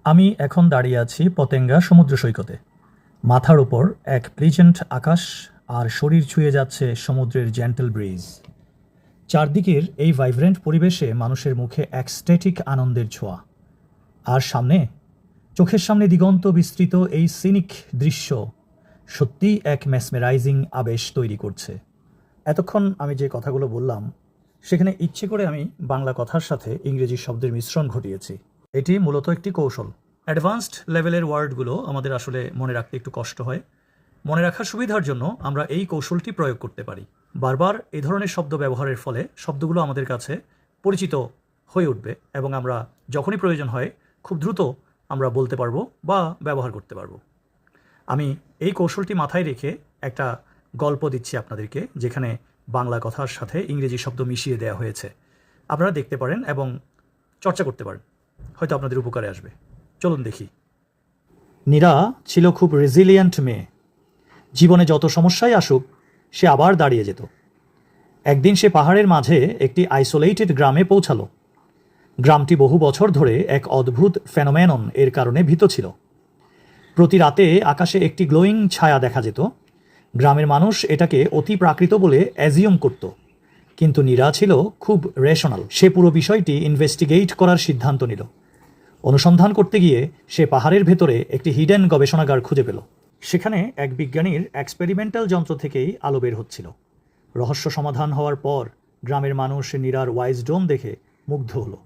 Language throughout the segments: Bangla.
আমি এখন দাঁড়িয়ে আছি পতেঙ্গা সমুদ্র সৈকতে। মাথার ওপর এক প্লিজেন্ট আকাশ, আর শরীর ছুঁয়ে যাচ্ছে সমুদ্রের জেন্টল ব্রিজ। চারদিকের এই ভাইব্রেন্ট পরিবেশে মানুষের মুখে এক্সট্যাটিক আনন্দের ছোঁয়া। আর সামনে, চোখের সামনে দিগন্ত বিস্তৃত এই সিনিক দৃশ্য সত্যিই এক মেসমেরাইজিং আবেশ তৈরি করছে। এতক্ষণ আমি যে কথাগুলো বললাম, সেখানে ইচ্ছে করে আমি বাংলা কথার সাথে ইংরেজি শব্দের মিশ্রণ ঘটিয়েছি। এটি মূলত একটি কৌশল। অ্যাডভান্সড লেভেলের ওয়ার্ডগুলো আমাদের আসলে মনে রাখতে একটু কষ্ট হয়। মনে রাখার সুবিধার জন্য আমরা এই কৌশলটি প্রয়োগ করতে পারি। বারবার এই ধরনের শব্দ ব্যবহারের ফলে শব্দগুলো আমাদের কাছে পরিচিত হয়ে উঠবে এবং আমরা যখনই প্রয়োজন হয় খুব দ্রুত আমরা বলতে পারবো বা ব্যবহার করতে পারবো। আমি এই কৌশলটি মাথায় রেখে একটা গল্প দিচ্ছি আপনাদেরকে, যেখানে বাংলা কথার সাথে ইংরেজি শব্দ মিশিয়ে দেওয়া হয়েছে। আপনারা দেখতে পারেন এবং চর্চা করতে পারেন, হয়তো আপনাদের উপকারে আসবে। চলুন দেখি। নীরা ছিল খুব রেজিলিয়েন্ট মেয়ে। জীবনে যত সমস্যাই আসুক, সে আবার দাঁড়িয়ে যেত। একদিন সে পাহাড়ের মাঝে একটি আইসোলেটেড গ্রামে পৌঁছালো। গ্রামটি বহু বছর ধরে এক অদ্ভুত ফেনোমেনন এর কারণে ভীত ছিল। প্রতি রাতে আকাশে একটি গ্লোয়িং ছায়া দেখা যেত। গ্রামের মানুষ এটাকে অতি প্রাকৃত বলে অ্যাজিউম করত, কিন্তু নীরা ছিল খুব রেশনাল। সে পুরো বিষয়টি ইনভেস্টিগেট করার সিদ্ধান্ত নিল। অনুসন্ধান করতে গিয়ে সে পাহাড়ের ভেতরে একটি হিডেন গবেষণাগার খুঁজে পেল। সেখানে এক বিজ্ঞানীর এক্সপেরিমেন্টাল যন্ত্র থেকেই আলো বের হচ্ছিল। রহস্য সমাধান হওয়ার পর গ্রামের মানুষ নীরার ওয়াইজডম দেখে মুগ্ধ হলো।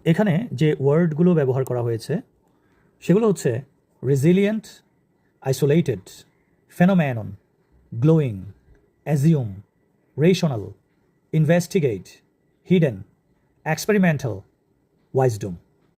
এখানে যে ওয়ার্ডগুলো ব্যবহার করা হয়েছে সেগুলো হচ্ছে resilient, isolated, phenomenon, glowing, assume, rational, investigate, hidden, experimental, wisdom.